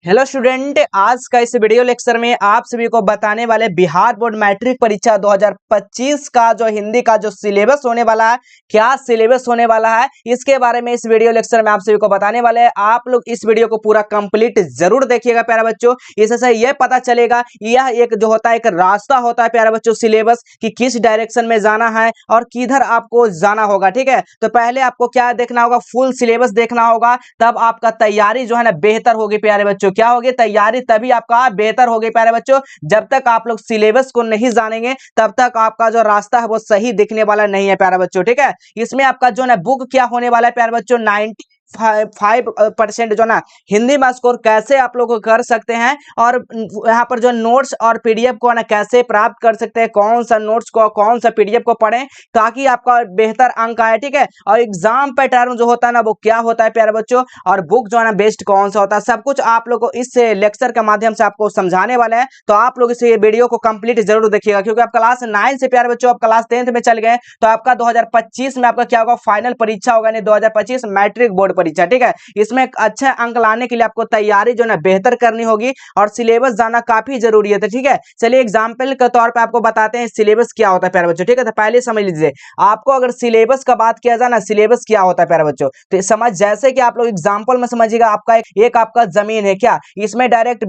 Hello student, आज का इस वीडियो लेक्चर में आप सभी को बताने वाले बिहार बोर्ड मैट्रिक परीक्षा 2025 का जो हिंदी का जो सिलेबस होने वाला है, क्या सिलेबस होने वाला है, इसके बारे में इस वीडियो लेक्चर में आप सभी को बताने वाले हैं। आप लोग इस वीडियो को पूरा कंप्लीट जरूर देखिएगा प्यारे बच्चों। इससे यह पता चलेगा यह एक जो होता है एक रास्ता होता है प्यारे बच्चों सिलेबस की किस डायरेक्शन में जाना है और किधर आपको जाना होगा। ठीक है, तो पहले आपको क्या देखना होगा, फुल सिलेबस देखना होगा, तब आपका तैयारी जो है ना बेहतर होगी प्यारे बच्चों। क्या होगी तैयारी, तभी आपका बेहतर होगी प्यारे बच्चों। जब तक आप लोग सिलेबस को नहीं जानेंगे तब तक आपका जो रास्ता है वो सही दिखने वाला नहीं है प्यारे बच्चों। ठीक है, इसमें आपका जो ना बुक क्या होने वाला है प्यारे बच्चों, 95% जो ना हिंदी में स्कोर कैसे आप लोग कर सकते हैं और यहाँ पर जो नोट्स और पीडीएफ को ना कैसे प्राप्त कर सकते हैं, कौन सा नोट्स को कौन सा पीडीएफ को पढ़ें ताकि आपका बेहतर अंक आए। ठीक है, और एग्जाम पैटर्न जो होता है ना वो क्या होता है प्यारे बच्चों, और बुक जो है ना बेस्ट कौन सा होता है, सब कुछ आप लोग को इस लेक्चर के माध्यम से आपको समझाने वाले हैं। तो आप लोग इस वीडियो को कंप्लीट जरूर देखिएगा, क्योंकि आप क्लास 9 से प्यारे बच्चों आप क्लास 10th में चल गए तो आपका 2025 में आपका क्या होगा, फाइनल परीक्षा होगा, नहीं 2025 मैट्रिक बोर्ड परीक्षा। ठीक है, इसमें एक अच्छे अंक लाने के लिए आपको तैयारी जो है ना बेहतर करनी होगी और सिलेबस जाना काफी जरूरी है। तो ठीक है, चलिए एग्जांपल के तौर पे आपको बताते हैं सिलेबस क्या होता है प्यारे बच्चों। ठीक है, तो पहले समझ लीजिए, आपको अगर सिलेबस का बात किया जाए ना, सिलेबस क्या होता है प्यारे बच्चों, तो समझ जैसे कि आप लोग एग्जांपल में समझिएगा, आपका एक आपका जमीन है, क्या इसमें डायरेक्ट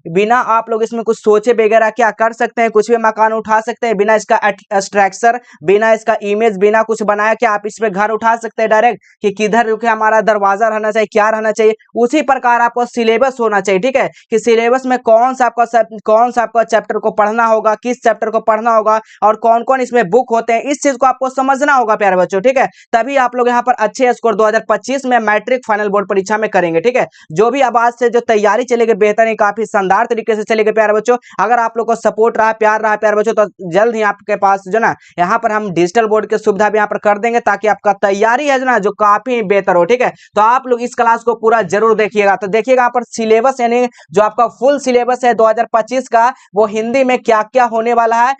बिना आप लोग इसमें कुछ सोचे वगैरह क्या कर सकते हैं, कुछ भी मकान उठा सकते हैं बिना इसका स्ट्रक्चर, बिना इसका इमेज, बिना कुछ बनाया क्या आप इस पे घर उठा सकते हैं डायरेक्ट कि किधर रुके हमारा दरवाजा रहना चाहिए, क्या रहना चाहिए। उसी प्रकार आपको सिलेबस होना चाहिए। ठीक है, कि सिलेबस में कौन सा आपका चैप्टर को पढ़ना होगा, किस चैप्टर को पढ़ना होगा और कौन कौन इसमें बुक होते हैं, इस चीज को आपको समझना होगा प्यारे बच्चों। ठीक है, तभी आप लोग यहाँ पर अच्छे स्कोर 2025 में मैट्रिक फाइनल बोर्ड परीक्षा में करेंगे। ठीक है, जो भी आवाज से जो तैयारी चलेगी बेहतर काफी शानदार तरीके से चलेगी प्यारे बच्चों। अगर आप लोग को सपोर्ट रहा, प्यार रहा प्यारे बच्चों, तो जल्द ही आपके पास जो ना यहाँ पर हम डिजिटल बोर्ड की सुविधा भी यहाँ पर कर देंगे ताकि आपका तैयारी है ना जो काफी बेहतर हो। ठीक है, तो आप लोग इस क्लास को पूरा जरूर देखिएगा। तो देखिएगा यहाँ पर सिलेबस यानी जो आपका फुल सिलेबस है 2025 का, वो हिंदी में क्या क्या होने वाला है,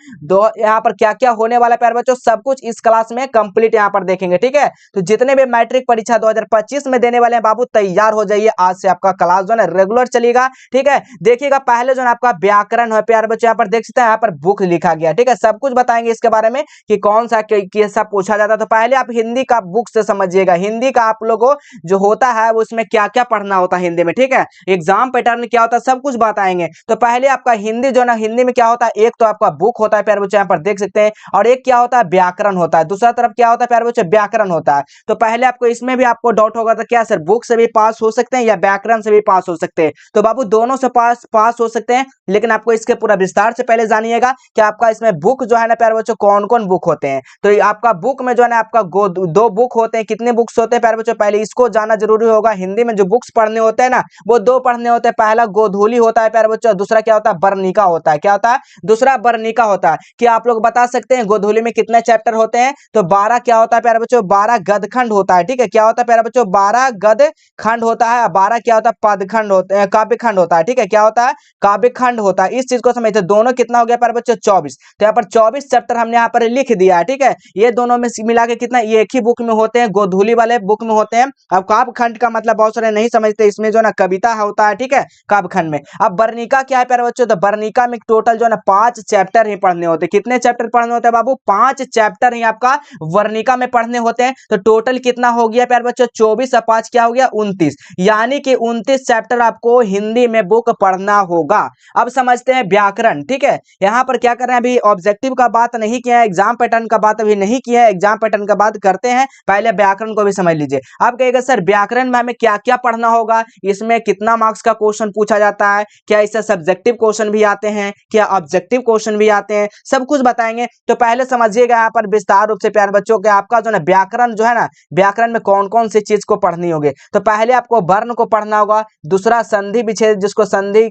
यहाँ पर क्या क्या होने वाला है प्यारे बच्चों, सब कुछ इस क्लास में कंप्लीट यहाँ पर देखेंगे। ठीक है, तो जितने भी मैट्रिक परीक्षा 2025 में देने वाले हैं बाबू, तैयार हो जाइए, आज से आपका क्लास जो है रेगुलर चलेगा। ठीक है, देखिएगा पहले जो है आपका व्याकरण है प्यारे बच्चों, यहाँ पर देख सकते हैं, यहाँ पर बुक लिखा गया। ठीक है, सब कुछ बताएंगे इसके बारे में कि कौन सा कैसा पूछा जाता है। तो पहले आप हिंदी का बुक से समझिएगा, हिंदी का आप लोगों जो होता है उसमें क्या क्या पढ़ना होता है हिंदी में। ठीक है, एग्जाम पैटर्न क्या होता है सब कुछ बताएंगे। तो पहले आपका हिंदी जो ना, हिंदी में क्या होता है, एक तो आपका बुक होता है प्यारे बच्चों यहाँ पर देख सकते हैं, और एक क्या होता है व्याकरण होता है, दूसरा तरफ क्या होता है प्यारे बच्चों, व्याकरण होता है। तो पहले आपको इसमें भी आपको डाउट होगा तो क्या सर बुक से भी पास हो सकते हैं या व्याकरण से भी पास हो सकते हैं, तो बाबू दोनों से पास हो सकते हैं, लेकिन आपको इसके पूरा विस्तार से पहले जानिएगा कि आपका इसमें बुक जो है ना प्यारे बच्चों कौन कौन बुक होते हैं। तो आपका बुक में जो है ना आपका दो बुक होते हैं, कितने बुक्स होते हैं प्यारे बच्चों, पहले इसको जाना जरूरी होगा। हिंदी में जो बुक्स पढ़ने होते हैं ना वो दो पढ़ने होते हैं, पहला गोधूली होता है प्यारे बच्चों, दूसरा क्या होता है बर्णिका होता है। क्या होता है, दूसरा बर्णिका होता है। क्या आप लोग बता सकते हैं गोधूली में कितने चैप्टर होते हैं, तो 12 क्या होता है प्यारे बच्चों, 12 गदखंड होता है। ठीक है, क्या होता है प्यारे बच्चों, 12 गद खंड होता है, 12 क्या होता है पदखंड होता है, काव्य खंड होता है। ठीक है, क्या होता है काव्य खंड होता है। इस चीज को समझते, दोनों कितना हो गया प्यारे बच्चों 24। तो यहाँ पर 24 चैप्टर हमने यहाँ पर लिख दिया है। ठीक है, ये दोनों में मिला के कितना, ये एक ही बुक में होते हैं, गोधूली वाले बुक में होते हैं। अब काव्य खंड का मतलब बहुत सारे नहीं समझते, इसमें जो ना कविता होता है। ठीक है, काव्य खंड में। अब बर्णिका क्या है प्यारे बच्चों, तो बर्णिका में टोटल जो है ना 5 चैप्टर ही पढ़ने होते हैं। कितने चैप्टर पढ़ने होते हैं बाबू, 5 चैप्टर ही आपका वर्णिका में पढ़ने होते हैं। तो टोटल कितना हो गया प्यारे बच्चों, 24 और 5 क्या हो गया 29, यानी कि 29 चैप्टर आपको हिंदी में बुक पढ़ना होगा। अब समझते हैं व्याकरण। ठीक है, यहाँ पर क्या कर रहे हैं, अभी ऑब्जेक्टिव का बात नहीं किया है, एग्जाम पैटर्न का बात अभी नहीं किया है, एग्जाम पैटर्न का बात करते हैं, पहले व्याकरण को भी समझ लीजिए। अब कहेगा सर व्याकरण में हमें क्या क्या पढ़ना होगा, इसमें कितना मार्क्स का क्वेश्चन पूछा जाता है, क्या इससे सब्जेक्टिव क्वेश्चन भी आते हैं, क्या ऑब्जेक्टिव क्वेश्चन भी आते हैं, सब कुछ बताएंगे। तो पहले समझिएगा यहाँ पर विस्तार रूप से प्यारे बच्चों के, आपका जो ना व्याकरण जो है ना, व्याकरण में कौन कौन सी चीज को पढ़नी होगी। तो पहले आपको वर्ण को पढ़ना होगा, दूसरा संधि विच्छेद जिसको संधि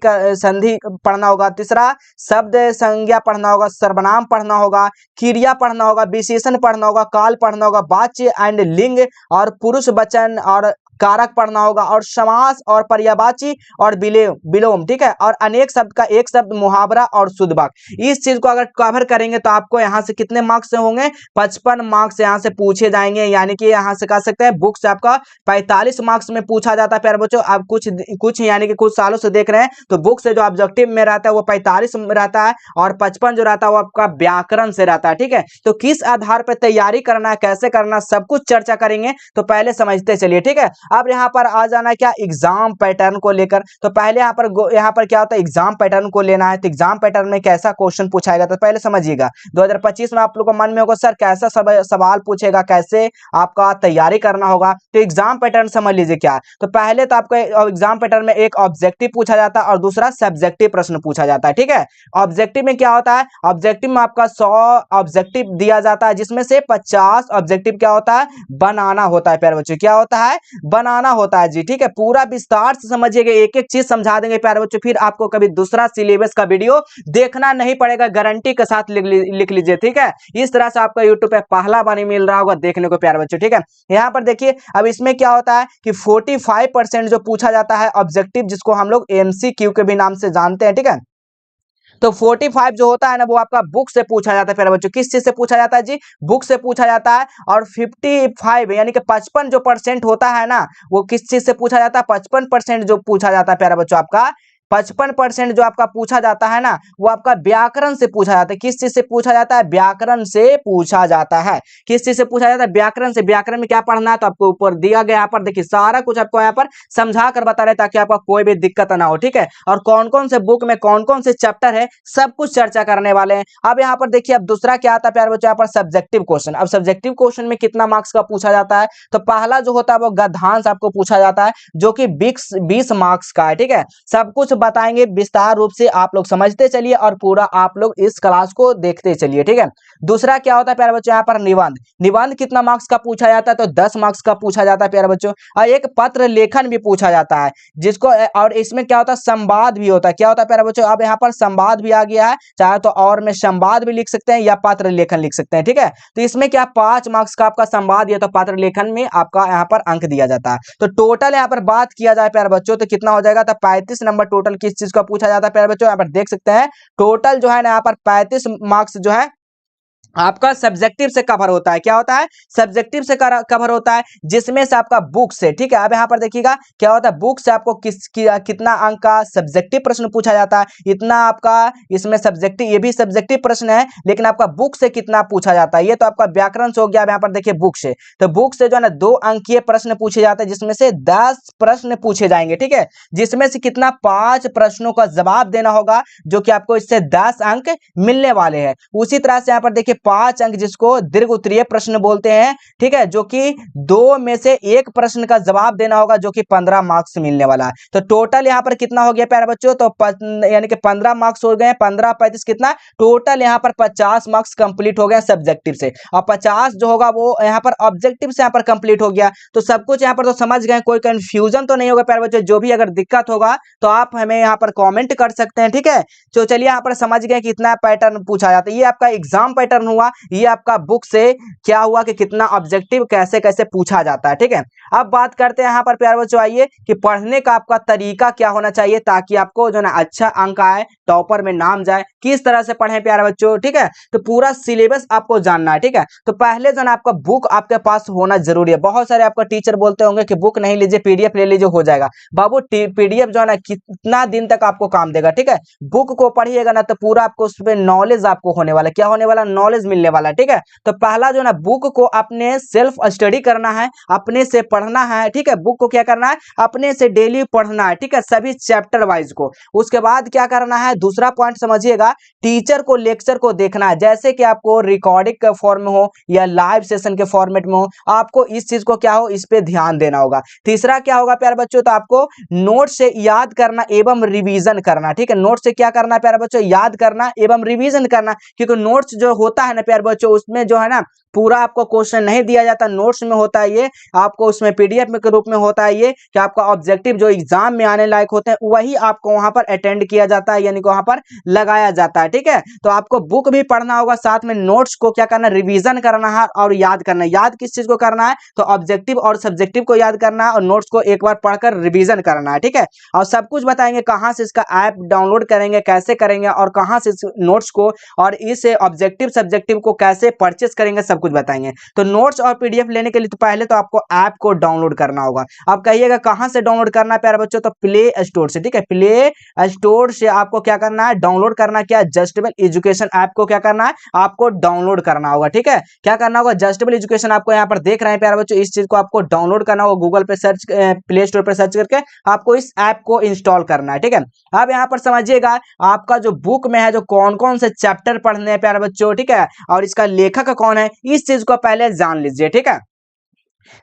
पढ़ना होगा, तीसरा शब्द संज्ञा पढ़ना होगा, सर्वनाम पढ़ना होगा, क्रिया पढ़ना होगा, विशेषण पढ़ना होगा, काल पढ़ना होगा, वाच्य एंड लिंग और पुरुष वचन और कारक पढ़ना होगा, और समास और पर्यायवाची और विलोम, ठीक है, और अनेक शब्द का एक शब्द, मुहावरा और शुद्ध वाक्य। इस चीज को अगर कवर करेंगे तो आपको यहाँ से कितने मार्क्स होंगे, 55 मार्क्स यहाँ से पूछे जाएंगे। यानी कि यहाँ से कह सकते हैं बुक से आपका 45 मार्क्स में पूछा जाता है प्यारे बच्चों। आप कुछ यानी कि कुछ सालों से देख रहे हैं तो बुक से जो ऑब्जेक्टिव में रहता है वो 45 में रहता है, और 55 जो रहता है वो आपका व्याकरण से रहता है, ठीक है। तो किस आधार पर तैयारी करना है, कैसे करना, सब कुछ चर्चा करेंगे, तो पहले समझते चलिए, ठीक है। अब यहाँ पर आ जाना क्या, एग्जाम पैटर्न को लेकर। तो पहले यहाँ पर क्या होता है, एग्जाम पैटर्न को लेना है। तो एग्जाम पैटर्न में कैसा क्वेश्चन पूछाएगा, तो पहले समझिएगा। 2025 में आप लोग को मन में होगा सर कैसा सवाल पूछेगा, कैसे आपका तैयारी करना होगा। तो एग्जाम पैटर्न समझ लीजिए क्या। तो पहले तो आपको एग्जाम पैटर्न में एक ऑब्जेक्टिव पूछा जाता है और दूसरा सब्जेक्टिव प्रश्न पूछा जाता है, ठीक है। ऑब्जेक्टिव में क्या होता है, ऑब्जेक्टिव में आपका 100 ऑब्जेक्टिव दिया जाता है, जिसमें से 50 ऑब्जेक्टिव क्या होता है, बनाना होता है प्यारे बच्चों। क्या होता है, बनाना होता है जी, ठीक है। पूरा विस्तार से समझिएगा, एक एक चीज समझा देंगे प्यारे बच्चों, फिर आपको कभी दूसरा सिलेबस का वीडियो देखना नहीं पड़ेगा, गारंटी के साथ लिख लीजिए, ठीक है। इस तरह से आपको यूट्यूब पे पहला बार मिल रहा होगा देखने को प्यारे बच्चों, ठीक है। यहाँ पर देखिए अब इसमें क्या होता है कि 45% जो पूछा जाता है ऑब्जेक्टिव, जिसको हम लोग MCQ के भी नाम से जानते हैं, ठीक है। तो 45 जो होता है ना वो आपका बुक से पूछा जाता है प्यारे बच्चों। किस चीज से पूछा जाता है जी, बुक से पूछा जाता है। और 55 यानी कि 55 जो % होता है ना, वो किस चीज से पूछा जाता है, 55% जो पूछा जाता है प्यारे बच्चों आपका, 55% जो आपका पूछा जाता है ना, वो आपका व्याकरण से पूछा जाता है। किस चीज से पूछा जाता है, व्याकरण से पूछा जाता है। किस चीज से पूछा जाता है, व्याकरण से। व्याकरण में क्या पढ़ना है तो आपको ऊपर दिया गया, यहाँ पर देखिए सारा कुछ आपको यहाँ पर समझा कर बता रहे ताकि आपका कोई भी दिक्कत ना हो, ठीक है। और कौन कौन से बुक में कौन कौन से चैप्टर है सब कुछ चर्चा करने वाले हैं। अब यहाँ पर देखिए अब दूसरा क्या आता है प्यारे बच्चों, यहाँ पर सब्जेक्टिव क्वेश्चन। अब सब्जेक्टिव क्वेश्चन में कितना मार्क्स का पूछा जाता है, तो पहला जो होता है वो गद्यांश आपको पूछा जाता है, जो कि 20 मार्क्स का है, ठीक है। सब कुछ बताएंगे विस्तार रूप से, आप लोग समझते चलिए और पूरा आप लोग इस क्लास को देखते चलिए, ठीक है। दूसरा क्या होता है प्यारे बच्चों, यहाँ पर निबंध। निबंध कितना मार्क्स का पूछा जाता है, तो 10 मार्क्स का पूछा जाता है प्यारे बच्चों। और एक पत्र लेखन भी पूछा जाता है, जिसको, और इसमें क्या होता है, संवाद भी होता है। क्या होता है प्यारे बच्चों, अब यहाँ पर संवाद भी आ गया है, चाहे तो और में संवाद भी लिख सकते हैं या पत्र लेखन लिख सकते हैं, ठीक है। तो इसमें क्या 5 मार्क्स का आपका संवाद या तो पत्र लेखन में आपका यहाँ पर अंक दिया जाता है। तो टोटल यहाँ पर बात किया जाए प्यारे बच्चों तो कितना हो जाएगा, तो 35 नंबर टोटल किस चीज का पूछा जाता है प्यारे बच्चों, यहाँ पर देख सकते हैं टोटल जो है ना यहाँ पर 35 मार्क्स जो है आपका सब्जेक्टिव से कवर होता है। क्या होता है, सब्जेक्टिव से कवर होता है, जिसमें से आपका बुक से, ठीक है। अब यहाँ पर देखिएगा क्या होता है, बुक से आपको कितना अंक का सब्जेक्टिव प्रश्न पूछा जाता है, इतना आपका इसमें सब्जेक्टिव, ये भी सब्जेक्टिव प्रश्न है, लेकिन आपका बुक से कितना पूछा जाता है, ये तो आपका व्याकरण से हो गया। अब यहाँ पर देखिए बुक से, तो बुक से जो है ना 2 अंकीय प्रश्न पूछे जाते हैं, जिसमें से 10 प्रश्न पूछे जाएंगे, ठीक है। जिसमें से कितना 5 प्रश्नों का जवाब देना होगा, जो कि आपको इससे 10 अंक मिलने वाले हैं। उसी तरह से यहाँ पर देखिए 5 अंक जिसको दीर्घ उत्तरीय प्रश्न बोलते हैं, ठीक है, जो कि 2 में से 1 प्रश्न का जवाब देना होगा, जो कि 15 मार्क्स मिलने वाला है। तो टोटल यहाँ पर कितना हो गया प्यारे बच्चों, तो यानी कि 15 मार्क्स हो गए, 15 35 कितना, टोटल यहाँ पर 50 मार्क्स कंप्लीट हो गया सब्जेक्टिव से, और 50 जो होगा वो यहाँ पर ऑब्जेक्टिव से यहाँ पर कंप्लीट हो गया। तो सब कुछ यहाँ पर तो समझ गए, कोई कंफ्यूजन तो नहीं होगा प्यारे बच्चों। जो भी अगर दिक्कत होगा तो आप हमें यहाँ पर कॉमेंट कर सकते हैं, ठीक है। तो चलिए यहाँ पर समझ गए कितना पैटर्न पूछा जाता है। ये आपका एग्जाम पैटर्न हुआ, ये आपका बुक से क्या हुआ कि कितना ऑब्जेक्टिव कैसे कैसे पूछा जाता है, ठीक है। अब बात करते हैं यहाँ पर प्यारे बच्चों, आइए कि पढ़ने का आपका तरीका क्या होना चाहिए ताकि आपको जो ना अच्छा अंक आए, टॉपर में नाम जाए। किस तरह से पढ़ें प्यारे बच्चों, ठीक है। तो पूरा सिलेबस आपको जानना है, ठीक है। तो पहले जो ना आपका बुक आपके पास होना जरूरी है। बहुत सारे आपका टीचर बोलते होंगे कि बुक नहीं लीजिए, PDF ले लीजिए हो जाएगा। बाबू PDF जो है ना कितना दिन तक आपको काम देगा, ठीक है। बुक को पढ़िएगा ना तो पूरा आपको उस पर नॉलेज आपको होने वाला, क्या होने वाला, नॉलेज मिलने वाला, ठीक है। तो पहला जो ना बुक को अपने सेल्फ स्टडी करना है, अपने से पढ़ना है, ठीक है। बुक को क्या करना है, अपने से डेली पढ़ना है, ठीक है, सभी चैप्टर वाइज को। उसके बाद क्या करना है, दूसरा पॉइंट समझिएगा, टीचर को लेक्चर को देखना है, जैसे कि आपको रिकॉर्डिंग के फॉर्म में हो या लाइव सेशन के फॉर्मेट में हो, आपको इस चीज को क्या हो, इस पे ध्यान देना होगा। तीसरा क्या होगा प्यारे बच्चों, तो आपको नोट से याद करना एवं रिवीजन करना, ठीक है। नोट से क्या करना है प्यारे बच्चों, याद करना एवं रिवीजन करना, क्योंकि नोट्स जो होता है ना प्यारे बच्चों, उसमें जो है ना पूरा आपको क्वेश्चन नहीं दिया जाता, नोट्स में होता है ये, आपको उसमें पीडीएफ में के रूप में होता है ये, कि आपका ऑब्जेक्टिव जो एग्जाम में आने लायक होते हैं वही आपको वहां पर अटेंड किया जाता है, यानी कि वहां पर लगाया जाता है। ठीक है, तो आपको बुक भी पढ़ना होगा, साथ में नोट्स को क्या करना, रिवीजन करना है और याद करना है। याद किस चीज को करना है, तो ऑब्जेक्टिव और सब्जेक्टिव को याद करना है और नोट्स को एक बार पढ़कर रिवीजन करना है। ठीक है, और सब कुछ बताएंगे, कहां से इसका ऐप डाउनलोड करेंगे, कैसे करेंगे, और कहां से इस नोट्स को और इस ऑब्जेक्टिव सब्जेक्टिव को कैसे परचेस करेंगे, सब कुछ बताएंगे। तो नोट्स और पीडीएफ लेने के लिए तो पहले तो आपको ऐप को डाउनलोड करना होगा। आप कहिएगा कहां से डाउनलोड करना है प्यारे बच्चों, तो प्ले स्टोर से। ठीक है, प्ले स्टोर से आपको क्या करना है, डाउनलोड करना, क्या जस्टेबल एजुकेशन ऐप को क्या करना है, आपको डाउनलोड करना होगा। ठीक है, क्या करना होगा, जस्टेबल एजुकेशन आपको यहाँ पर देख रहे हैं प्यारे बच्चों, इस चीज को आपको डाउनलोड करना होगा, गूगल पे सर्च, प्ले स्टोर पे सर्च करके आपको इस ऐप को इंस्टॉल करना है। ठीक है, अब यहाँ पर समझिएगा आपका जो बुक में है जो कौन कौन से चैप्टर पढ़ने हैं प्यारे बच्चों, ठीक है, और इसका लेखक कौन है, इस चीज को पहले जान लीजिए। ठीक है,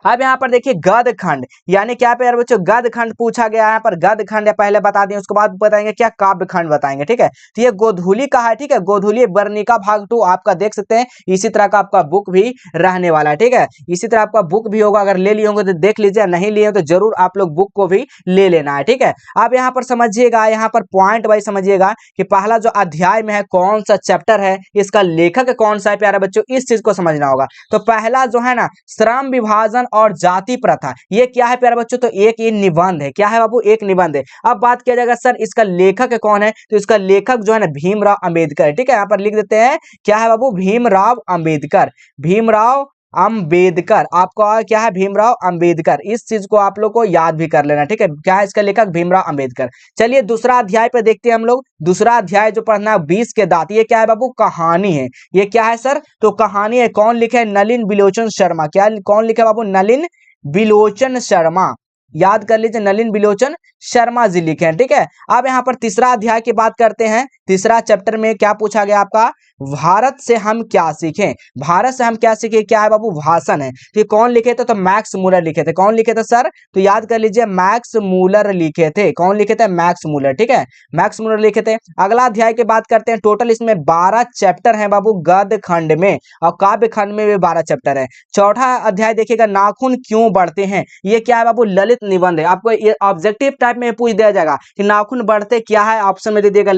अब यहाँ पर देखिए गद खंड, यानी क्या प्यारे बच्चों, गद खंड पूछा गया है। यहाँ पर गद खंड पहले बता दें, उसके बाद बताएंगे क्या काव्य खंड बताएंगे। ठीक है, तो ये गोधूली का है। ठीक है, गोधूली वर्णिका भाग 2 आपका देख सकते हैं, इसी तरह का आपका बुक भी रहने वाला है। ठीक है, इसी तरह आपका बुक भी होगा, अगर ले लिए होंगे तो देख लीजिए, नहीं लिए तो जरूर आप लोग बुक को भी ले लेना है। ठीक है, अब यहाँ पर समझिएगा, यहाँ पर पॉइंट वाइज समझिएगा कि पहला जो अध्याय में है कौन सा चैप्टर है, इसका लेखक कौन सा है प्यारे बच्चों, इस चीज को समझना होगा। तो पहला जो है ना श्रम विभाजन और जाति प्रथा, ये क्या है प्यारे बच्चों, तो एक ये निबंध है। क्या है बाबू, एक निबंध है। अब बात किया जाएगा सर इसका लेखक कौन है, तो इसका लेखक जो है ना भीमराव अंबेडकर। ठीक है, यहाँ पर लिख देते हैं क्या है बाबू, भीमराव अंबेडकर। भीमराव अंबेडकर आपका क्या है, भीमराव अंबेडकर। इस चीज को आप लोग को याद भी कर लेना। ठीक है, क्या है इसका लेखक, भीमराव अंबेडकर। चलिए दूसरा अध्याय पे देखते हैं हम लोग। दूसरा अध्याय जो पढ़ना है 20 के दांत, ये क्या है बाबू, कहानी है। ये क्या है सर, तो कहानी है। कौन लिखे है, नलिन बिलोचन शर्मा। क्या कौन लिखे बाबू, नलिन बिलोचन शर्मा। याद कर लीजिए, नलिन बिलोचन शर्मा जी लिखे हैं। ठीक है, अब यहाँ पर तीसरा अध्याय की बात करते हैं। तीसरा चैप्टर में क्या पूछा गया आपका, भारत से हम क्या सीखें। भारत से हम क्या सीखें, क्या है बाबू, भाषण है। तो कौन लिखे थे, तो मैक्स मूलर लिखे थे। कौन लिखे थे सर, तो याद कर लीजिए, मैक्स मूलर लिखे थे। कौन लिखे थे, मैक्स मूलर। ठीक है, मैक्स मूलर लिखे थे। अगला अध्याय की बात करते हैं। टोटल इसमें 12 चैप्टर हैं बाबू गद्य खंड में, और काव्य खंड में भी 12 चैप्टर है। चौथा अध्याय देखिएगा, नाखून क्यों बढ़ते हैं। ये क्या है बाबू, ललित निबंध है। आपको ये ऑब्जेक्टिव टाइप में पूछ दिया जाएगा कि नाखून बढ़ते क्या है, ऑप्शन में दे दिएगा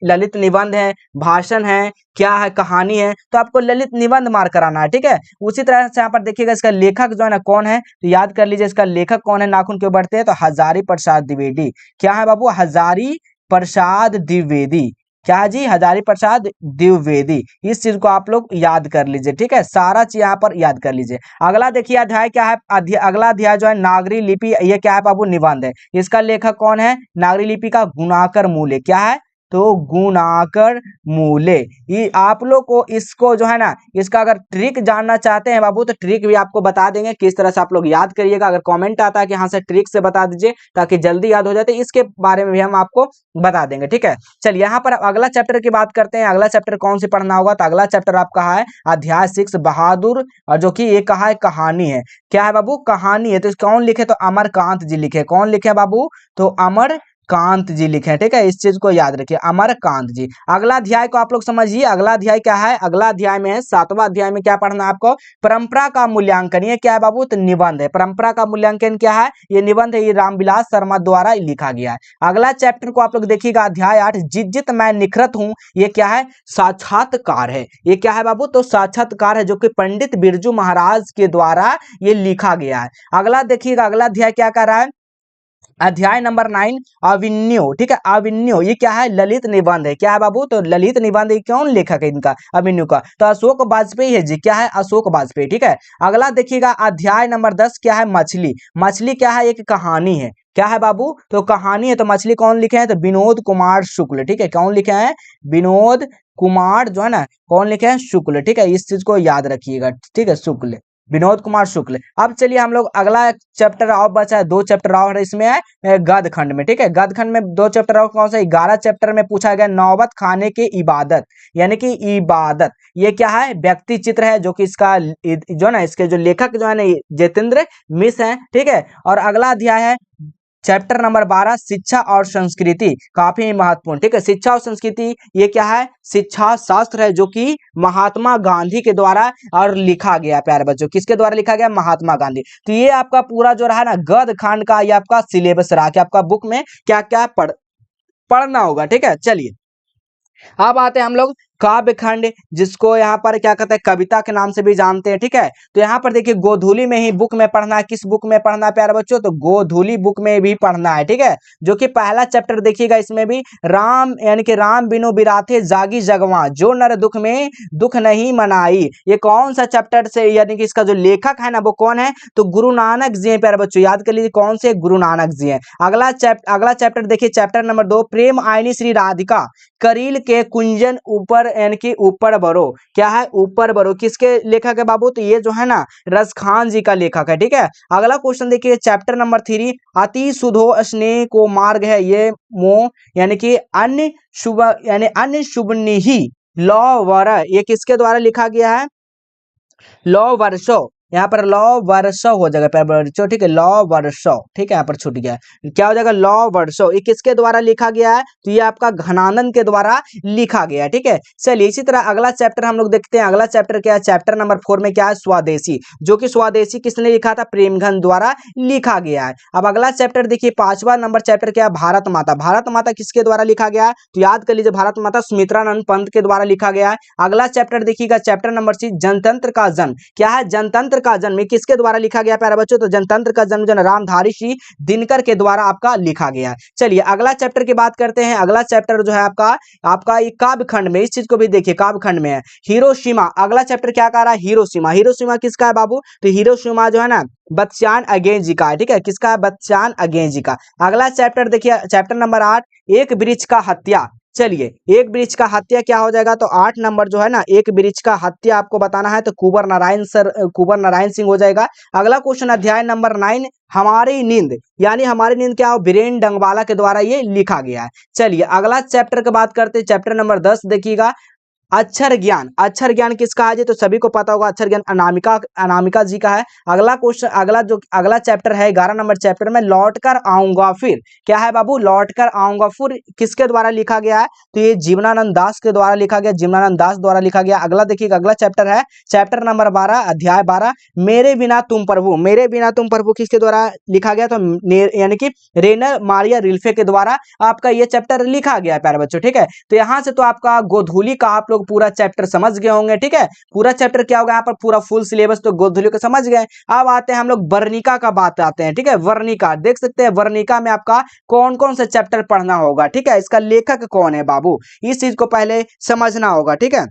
ललित निबंध है, भाषण है, क्या है, कहानी है। तो आपको ललित निबंध मार्क कराना है। ठीक है, उसी तरह से यहाँ पर देखिएगा इसका लेखक जो है ना कौन है, तो याद कर लीजिए इसका लेखक कौन है, नाखून क्यों बढ़ते हैं, तो हजारी प्रसाद द्विवेदी। क्या है बाबू, हजारी प्रसाद द्विवेदी। क्या जी, हजारी प्रसाद द्विवेदी। इस चीज को आप लोग याद कर लीजिए। ठीक है, सारा चीज यहाँ पर याद कर लीजिए। अगला देखिए अध्याय क्या है, अगला अध्याय जो है नागरी लिपि, ये क्या है बाबू, निबंध है। इसका लेखक कौन है, नागरी लिपि का गुणाकर मूल्य। क्या है, तो गुणाकर मूल्य। ये आप लोग को इसको जो है ना, इसका अगर ट्रिक जानना चाहते हैं बाबू, तो ट्रिक भी आपको बता देंगे किस तरह से आप लोग याद करिएगा। अगर कमेंट आता है कि हाँ सर ट्रिक से बता दीजिए ताकि जल्दी याद हो जाए, तो इसके बारे में भी हम आपको बता देंगे। ठीक है, चलिए यहाँ पर अगला चैप्टर की बात करते हैं। अगला चैप्टर कौन से पढ़ना होगा, तो अगला चैप्टर आपका है अध्याय 6 बहादुर, और जो कि ये कहा है कहानी है। क्या है बाबू, कहानी है। तो कौन लिखे, तो अमरकांत जी लिखे। कौन लिखे बाबू, तो अमर कांत जी लिखे हैं। ठीक है, इस चीज को याद रखिए, अमरकांत जी। अगला अध्याय को आप लोग समझिए, अगला अध्याय क्या है, अगला अध्याय में है 7वां अध्याय में क्या पढ़ना है आपको, परंपरा का मूल्यांकन। ये क्या है बाबू, तो निबंध है। परंपरा का मूल्यांकन क्या है, ये निबंध है, ये रामविलास शर्मा द्वारा लिखा गया है। अगला चैप्टर को आप लोग देखिएगा, अध्याय 8 जित जित मैं निखरत हूँ। ये क्या है, साक्षात्कार है। ये क्या है बाबू, तो साक्षात्कार है, जो कि पंडित बिरजू महाराज के द्वारा ये लिखा गया है। अगला देखिएगा, अगला अध्याय क्या कर रहा है, अध्याय नंबर 9 अभिन्यो। ठीक है, अभिन्यो ये क्या है, ललित निबंध है। क्या है बाबू, तो ललित निबंध कौन लेखक है इनका, अभिन्यो का, तो अशोक वाजपेयी है जी। क्या है, अशोक वाजपेयी। ठीक है, अगला देखिएगा अध्याय नंबर 10 क्या है, मछली। मछली क्या है, एक कहानी है। क्या है बाबू, तो कहानी है। तो मछली कौन लिखे हैं, तो विनोद कुमार शुक्ल। ठीक है, कौन लिखे हैं, विनोद कुमार जो है ना, कौन लिखे हैं, शुक्ल। ठीक है, इस चीज को याद रखिएगा। ठीक है, शुक्ल, विनोद कुमार शुक्ल। अब चलिए हम लोग अगला चैप्टर और बचा है, 2 चैप्टर और इसमें है गद्य खंड में। ठीक है, गद्य खंड में 2 चैप्टर और कौन सा, 11 चैप्टर में पूछा गया नौबत खाने की इबादत, यानी कि इबादत। ये क्या है, व्यक्ति चित्र है, जो कि इसका जो ना इसके जो लेखक जो है ना जितेंद्र मिश्र है। ठीक है, और अगला अध्याय है चैप्टर नंबर 12 शिक्षा और संस्कृति काफी महत्वपूर्ण, ठीक है। शिक्षा और संस्कृति ये क्या है, शिक्षा शास्त्र है जो कि महात्मा गांधी के द्वारा और लिखा गया। प्यारे बच्चों, किसके द्वारा लिखा गया, महात्मा गांधी। तो ये आपका पूरा जो रहा ना गद खंड का, ये आपका सिलेबस रहा कि आपका बुक में क्या क्या पढ़ना होगा, ठीक है। चलिए अब आते हैं हम लोग काव्य खंड, जिसको यहाँ पर क्या कहते हैं, कविता के नाम से भी जानते हैं, ठीक है। तो यहाँ पर देखिए गोधूली में ही बुक में पढ़ना है। किस बुक में पढ़ना है प्यारे बच्चों, तो गोधूली बुक में भी पढ़ना है, ठीक है। जो कि पहला चैप्टर देखिएगा, इसमें भी राम यानी कि राम बिनु बिराथे जागी जगवा, जो नर दुख में दुख नहीं मनाई। ये कौन सा चैप्टर से, यानी कि इसका जो लेखक है ना वो कौन है, तो गुरु नानक जी है। प्यारे बच्चों याद कर लीजिए कौन से, गुरु नानक जी है। अगला चैप्टर देखिए, चैप्टर नंबर 2 प्रेम आईनी श्री राधिका करील के कुंजन ऊपर यानी कि ऊपर बरो। क्या है, ऊपर बरो, किसके लेखक है बाबू, तो ये जो है ना रसखान जी का लेखक है, ठीक है। अगला क्वेश्चन देखिए, चैप्टर नंबर 3 अति सुधो स्नेह को मार्ग है ये मोह, यानी कि अन्य शुभ यानी अन्य शुभनिही लौ वर, ये किसके द्वारा लिखा गया है, लौ वर्षो। यहाँ पर लौ वर्षो हो जाएगा प्यारे बच्चों, ठीक है, लौ वर्षो, ठीक है। यहाँ पर छूट गया, क्या हो जाएगा, लौ वर्षो। ये किसके द्वारा लिखा गया है, तो ये आपका घनानंद के द्वारा लिखा गया है, ठीक है। चलिए इसी तरह अगला चैप्टर हम लोग देखते हैं। अगला चैप्टर क्या है, चैप्टर नंबर 4 में क्या है, स्वदेशी, जो कि स्वदेशी किसने लिखा था, प्रेमघन द्वारा लिखा गया है। अब अगला चैप्टर देखिए, 5वां नंबर चैप्टर क्या है, भारत माता। भारत माता किसके द्वारा लिखा गया है, तो याद कर लीजिए भारत माता सुमित्रानंद पंत के द्वारा लिखा गया है। अगला चैप्टर देखिएगा, चैप्टर नंबर 6 जनतंत्र का जन्म। क्या है, जनतंत्र का जन्म, ये किसके द्वारा लिखा गया प्यारे बच्चों, तो जनतंत्र का जन्म जो रामधारी सिंह दिनकर के द्वारा आपका लिखा गया। चलिए अगला चैप्टर की बात करते हैं। अगला चैप्टर जो है आपका ये काव्य खंड में, इस चीज को भी देखिए, काव्य खंड में है हिरोशिमा। अगला चैप्टर क्या कह रहा है, हिरोशिमा। हिरोशिमा किसका है बाबू, तो हिरोशिमा जो है ना बच्चान अगेन जी का है, ठीक है। किसका है, बच्चान अगेन जी का। अगला चैप्टर देखिए, चैप्टर नंबर 8 एक वृक्ष का हत्या। चलिए एक वृक्ष का हत्या क्या हो जाएगा, तो 8 नंबर जो है ना एक वृक्ष का हत्या आपको बताना है, तो कुंवर नारायण सिंह हो जाएगा। अगला क्वेश्चन अध्याय नंबर 9 हमारी नींद, यानी हमारी नींद क्या हो, बीरेन डंगवाला के द्वारा ये लिखा गया है। चलिए अगला चैप्टर की बात करते हैं, चैप्टर नंबर 10 देखिएगा, अक्षर ज्ञान। अक्षर ज्ञान किसका है जी, तो सभी को पता होगा अक्षर ज्ञान अनामिका जी का है। अगला क्वेश्चन अगला चैप्टर है 11 नंबर चैप्टर में लौट कर आऊंगा फिर। क्या है बाबू, लौट कर आऊंगा फिर किसके द्वारा लिखा गया है, तो ये जीवनानंद दास के द्वारा लिखा गया, जीवनानंद दास द्वारा लिखा गया। अगला देखिएगा, अगला चैप्टर है चैप्टर नंबर 12 अध्याय 12 मेरे बिना तुम प्रभु। मेरे बिना तुम प्रभु किसके द्वारा लिखा गया, तो यानी कि रेनर मारिया रिल्फे के द्वारा आपका ये चैप्टर लिखा गया है प्यारे बच्चों, ठीक है। तो यहाँ से तो आपका गोधूली का आप लोग पूरा चैप्टर समझ गए होंगे, ठीक है। पूरा चैप्टर क्या होगा, यहाँ पर पूरा फुल सिलेबस तो गोधूली को समझ गए। अब आते हैं हम लोग वर्णिका का बात आते हैं, ठीक है। वर्णिका देख सकते हैं, वर्णिका में आपका कौन कौन से चैप्टर पढ़ना होगा, ठीक है। इसका लेखक कौन है बाबू, इस चीज को पहले समझना होगा, ठीक है।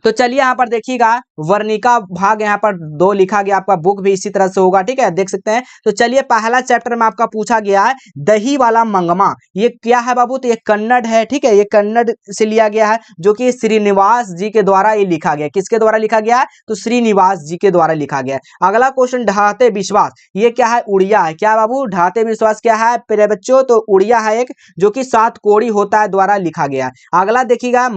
तो चलिए यहाँ पर देखिएगा, वर्णिका भाग यहाँ पर 2 लिखा गया, आपका बुक भी इसी तरह से होगा, ठीक है, देख सकते हैं। तो चलिए पहला चैप्टर में आपका पूछा गया है दही वाला मंगमा। ये क्या है बाबू, तो ये कन्नड़ है, ठीक है, ये कन्नड़ से लिया गया है, जो कि श्रीनिवास जी के द्वारा ये लिखा गया। किसके द्वारा लिखा गया है, तो श्रीनिवास जी के द्वारा लिखा गया। अगला क्वेश्चन ढाते विश्वास, ये क्या है, उड़िया है। क्या बाबू, ढाते विश्वास क्या है प्यारे बच्चों, तो उड़िया है एक, जो कि 7 कोड़ी होता है द्वारा लिखा गया। अगला देखिएगा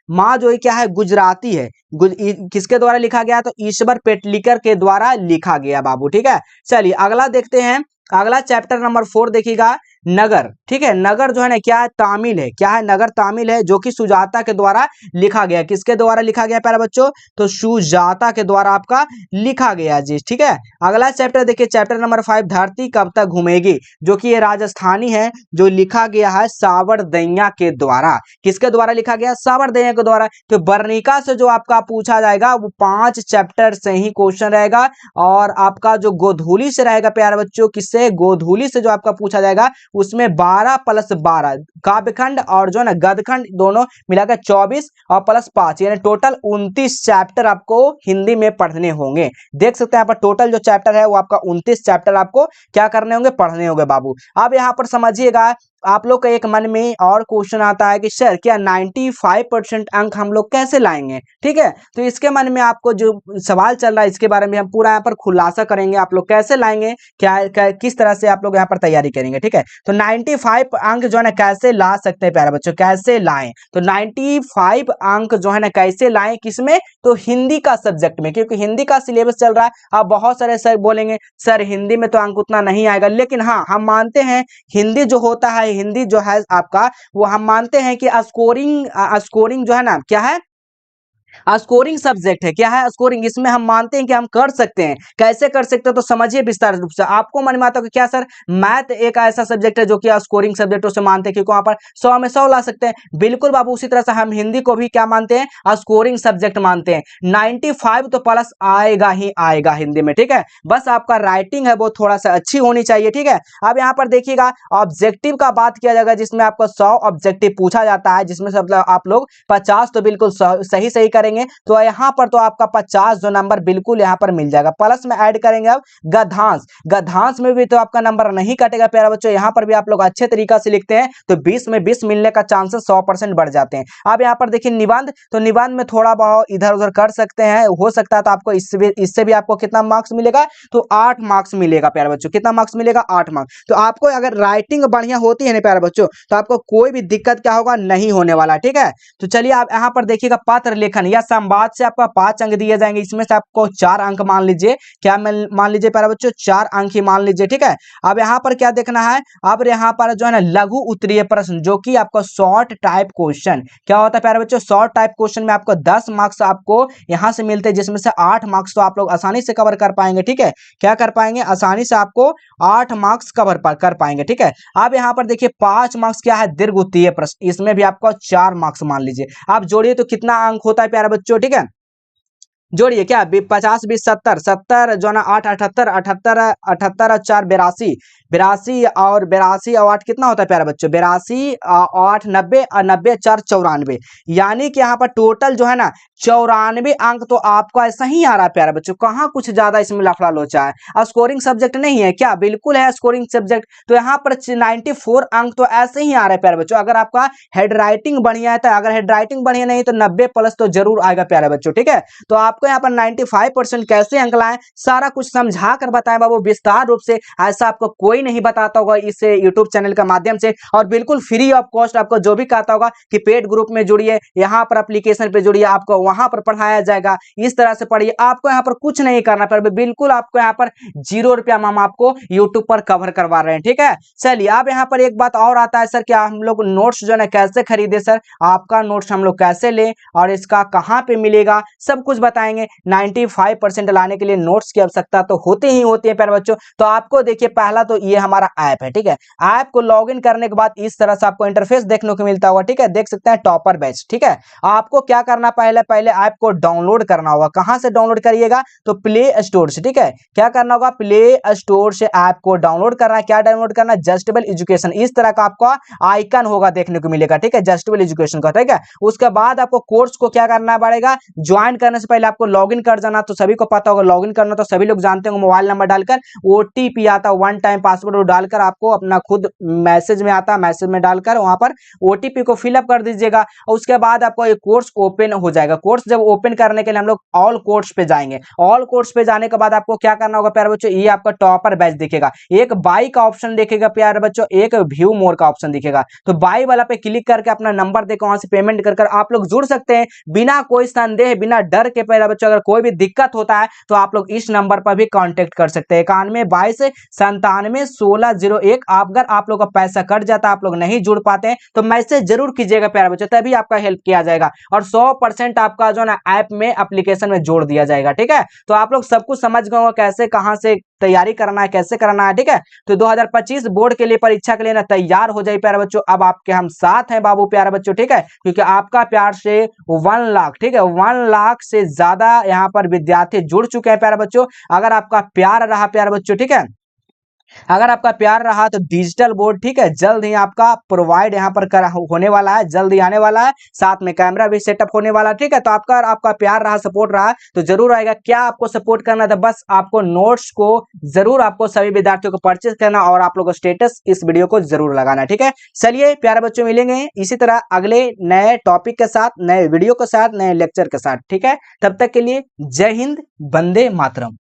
माँ जो है क्या है, गुजराती है। किसके द्वारा लिखा गया, तो ईश्वर पेटलिकर के द्वारा लिखा गया बाबू, ठीक है। चलिए अगला देखते हैं, अगला चैप्टर नंबर 4 देखिएगा नगर, ठीक है। नगर जो है ना क्या है, तामिल है। क्या है, नगर तामिल है, जो कि सुजाता के द्वारा लिखा गया। किसके द्वारा लिखा गया प्यारे बच्चों, तो सुजाता के द्वारा आपका लिखा गया जी, ठीक है। अगला चैप्टर देखिए, चैप्टर नंबर 5 धरती कब तक घूमेगी, जो कि ये राजस्थानी है, जो लिखा गया है सावरदैया के द्वारा। किसके द्वारा लिखा गया, सावरदैया के द्वारा। तो वर्णिका से जो आपका पूछा जाएगा वो 5 चैप्टर से ही क्वेश्चन रहेगा, और आपका जो गोधूली से रहेगा प्यारे बच्चों, किससे, गोधूली से जो आपका पूछा जाएगा उसमें 12+12 काव्यखंड और जो है ना गदखंड दोनों मिलाकर 24 और +5 यानी टोटल 29 चैप्टर आपको हिंदी में पढ़ने होंगे। देख सकते हैं यहाँ पर टोटल जो चैप्टर है वो आपका 29 चैप्टर आपको क्या करने होंगे, पढ़ने होंगे बाबू। अब यहाँ पर समझिएगा, आप लोग का एक मन में और क्वेश्चन आता है कि सर क्या 95% अंक हम लोग कैसे लाएंगे, ठीक है। तो इसके मन में आपको जो सवाल चल रहा है इसके बारे में हम पूरा यहाँ पर खुलासा करेंगे, आप लोग कैसे लाएंगे, क्या किस तरह से आप लोग यहाँ पर तैयारी करेंगे, ठीक है। तो 95 अंक जो है ना कैसे ला सकते हैं प्यारे बच्चों, कैसे लाएं? तो 95 अंक जो है ना कैसे लाएं, किसमें? तो हिंदी का सब्जेक्ट में, क्योंकि हिंदी का सिलेबस चल रहा है। अब बहुत सारे सर बोलेंगे सर हिंदी में तो अंक उतना नहीं आएगा, लेकिन हाँ हम मानते हैं हिंदी जो होता है, हिंदी जो है आपका, वो हम मानते हैं कि स्कोरिंग जो है ना क्या है, स्कोरिंग सब्जेक्ट है। क्या है? स्कोरिंग। इसमें हम मानते हैं कि हम कर सकते हैं। कैसे कर सकते हैं तो समझिए विस्तार रूप से। आपको मन में आता है कि क्या सर मैथ एक ऐसा सब्जेक्ट है जो कि स्कोरिंग सब्जेक्ट उसे मानते हैं क्योंकि वहां पर 100 में 100 ला सकते हैं। बिल्कुल बाबू, उसी तरह से हम हिंदी को भी क्या मानते हैं? स्कोरिंग सब्जेक्ट मानते हैं। 95 तो प्लस आएगा ही आएगा हिंदी में, ठीक है। बस आपका राइटिंग है वो थोड़ा सा अच्छी होनी चाहिए, ठीक है। अब यहाँ पर देखिएगा ऑब्जेक्टिव का बात किया जाएगा, जिसमें आपको 100 ऑब्जेक्टिव पूछा जाता है, जिसमें से मतलब आप लोग 50 तो बिल्कुल सही सही करेंगे, तो यहाँ पर तो आपका 50 जो नंबर बिल्कुल यहाँ पर मिल जाएगा। प्लस में ऐड करेंगे अब गद्यांश, गद्यांश में भी तो आपका नंबर नहीं कटेगा प्यारे बच्चों। यहाँ पर भी आप लोग अच्छे तरीका से लिखते हैं तो 20 में 20 मिलने का चांसेस 100% बढ़ जाते हैं। अब यहाँ पर देखिए निबंध, तो निबंध में थोड़ा बहुत इधर उधर कर सकते हैं, हो सकता है तो आपको इससे भी आपको कितना मार्क्स मिलेगा? तो 8 मार्क्स मिलेगा प्यारे बच्चों। कितना मार्क्स मिलेगा? 8 मार्क्स। तो आपको अगर राइटिंग बढ़िया होती है ना प्यारे बच्चों, तो आपको कोई भी दिक्कत क्या होगा? नहीं होने वाला, ठीक है। तो चलिए आप यहाँ पर देखिएगा पत्र लेखन या संवाद से आपका 5 अंक दिए जाएंगे, इसमें से आपको 4 अंक मान लीजिए, क्या मान लीजिए प्यारे बच्चों, 4 अंक ही मान लीजिए, ठीक है। अब यहाँ पर क्या देखना है? अब यहाँ पर जो है ना लघु उत्तरीय प्रश्न, जो कि आपको शॉर्ट टाइप क्वेश्चन, क्या होता है प्यारे बच्चों? शॉर्ट टाइप क्वेश्चन में आपको 10 मार्क्स आपको यहाँ से मिलते हैं, जिसमें से 8 मार्क्स तो आप लोग आसानी से कवर कर पाएंगे, ठीक है। क्या कर पाएंगे? आसानी से आपको 8 मार्क्स कवर कर पाएंगे, ठीक है। अब यहाँ पर देखिए 5 मार्क्स क्या है? दीर्घ उत्तरीय प्रश्न, इसमें भी आपको 4 मार्क्स मान लीजिए। आप जोड़िए तो कितना अंक होता है प्यारे बच्चों, ठीक है। जोड़िए क्या? 50 20 70 70 जो ना 8 78 78 78 और 4 82 82 और 82 और 8 कितना होता है प्यारे बच्चों? 82 8 90 और 90 4 94, यानी कि यहाँ पर टोटल जो है ना 94 अंक तो आपको ऐसा ही आ रहा है प्यारे बच्चों। कहाँ कुछ ज्यादा इसमें लफड़ा लोचा है? स्कोरिंग सब्जेक्ट नहीं है क्या? बिल्कुल है स्कोरिंग सब्जेक्ट। तो यहाँ पर 94 अंक तो ऐसे ही आ रहे हैं प्यारे बच्चों। अगर आपका हेड राइटिंग बढ़िया है तो, अगर हेड राइटिंग बढ़िया नहीं तो 90 प्लस तो जरूर आएगा प्यारे बच्चों, ठीक है। तो आपको यहाँ पर 95% कैसे अंक लाएं सारा कुछ समझा कर बताएं बाबू विस्तार रूप से। ऐसा आपको कोई नहीं बताता होगा इस यूट्यूब चैनल के माध्यम से, और बिल्कुल फ्री ऑफ कॉस्ट आपको जो भी कहता होगा कि पेड ग्रुप में जुड़िए, यहाँ पर एप्लीकेशन पे जुड़िए, आपको वहां पर पढ़ाया जाएगा, इस तरह से पढ़िए। आपको यहाँ पर कुछ नहीं करना पड़ेगा, बिल्कुल आपको यहाँ पर 0 रुपया हम आपको यूट्यूब पर कवर करवा रहे हैं, ठीक है। चलिए अब यहाँ पर एक बात और आता है, सर क्या हम लोग नोट्स जो है ना कैसे खरीदे? सर आपका नोट्स हम लोग कैसे ले और इसका कहाँ पे मिलेगा, सब कुछ बताएंगे। 95% लाने के लिए नोट्स की आवश्यकता तो होती ही होती है प्यारे बच्चों। तो आपको देखिए पहला तो ये हमारा ऐप है, ठीक है। ऐप को लॉगिन करने के बाद इस तरह से आपको इंटरफेस देखने को मिलता होगा, ठीक है। देख सकते हैं टॉपर बैच, ठीक है। आपको क्या करना, पहले ऐप को डाउनलोड करना होगा। कहां से डाउनलोड करिएगा? तो प्ले स्टोर से, ठीक है। क्या करना होगा? प्ले स्टोर से ऐप को डाउनलोड करना है। क्या डाउनलोड करना है? जस्टेबल एजुकेशन, इस तरह का आपका आइकन होगा देखने को मिलेगा, ठीक है, जस्टेबल एजुकेशन का, ठीक है। उसके बाद आपको कोर्स को क्या करना पड़ेगा? ज्वाइन करने से पहले आपको लॉगिन कर जाना। तो सभी को पता होगा लॉगिन करना, तो सभी लोग जानते होंगे। मोबाइल नंबर डालकर ओटीपी आता है, 1 टाइम पासवर्ड डालकर आपको अपना खुद मैसेज में आता है, मैसेज में डालकर वहां पर ओटीपी को फिलअप कर दीजिएगा। उसके बाद आपको एक कोर्स ओपन हो जाएगा। कोर्स जब ओपन करने के लिए हम लोग ऑल कोर्स पे जाएंगे। ऑल कोर्स पे जाने के बाद आपको क्या करना होगा प्यारे बच्चों? ये आपका टॉपर बैच दिखेगा, एक बाई का ऑप्शन दिखेगा प्यारे बच्चों, एक व्यू मोर का ऑप्शन दिखेगा। तो बाई वाला पे क्लिक करके अपना नंबर देकर वहां से पेमेंट कर आप लोग जुड़ सकते हैं बिना कोई संदेह, बिना डर के। प्यारे बच्चों अगर कोई भी दिक्कत होता है तो आप लोग इस नंबर पर भी कांटेक्ट कर सकते हैं, 91 22 97 16 01। अगर आप लोग का पैसा कट जाता है, आप लोग नहीं जुड़ पाते हैं, तो मैसेज जरूर कीजिएगा प्यारे बच्चों, तभी आपका हेल्प किया जाएगा और 100% आपका जो ना ऐप में एप्लीकेशन में जोड़ दिया जाएगा, ठीक है। तो आप लोग सब कुछ समझ गए हो कैसे कहां से तैयारी करना है, कैसे करना है, ठीक है। तो 2025 बोर्ड के लिए, परीक्षा के लिए ना तैयार हो जाए प्यारे बच्चों। अब आपके हम साथ हैं बाबू प्यारे बच्चों, ठीक है, क्योंकि आपका प्यार से 1 लाख, ठीक है, 1 लाख से ज्यादा यहाँ पर विद्यार्थी जुड़ चुके हैं प्यारे बच्चों। अगर आपका प्यार रहा प्यारे बच्चों, ठीक है, अगर आपका प्यार रहा तो डिजिटल बोर्ड, ठीक है, जल्द ही आपका प्रोवाइड यहाँ पर होने वाला है, जल्द ही आने वाला है, साथ में कैमरा भी सेटअप होने वाला है, ठीक है। तो आपका प्यार रहा, सपोर्ट रहा तो जरूर आएगा। क्या आपको सपोर्ट करना था? बस आपको नोट्स को जरूर आपको सभी विद्यार्थियों को परचेज करना और आप लोगों को स्टेटस इस वीडियो को जरूर लगाना, ठीक है। चलिए प्यारे बच्चों मिलेंगे इसी तरह अगले नए टॉपिक के साथ, नए वीडियो के साथ, नए लेक्चर के साथ, ठीक है। तब तक के लिए जय हिंद, वंदे मातरम।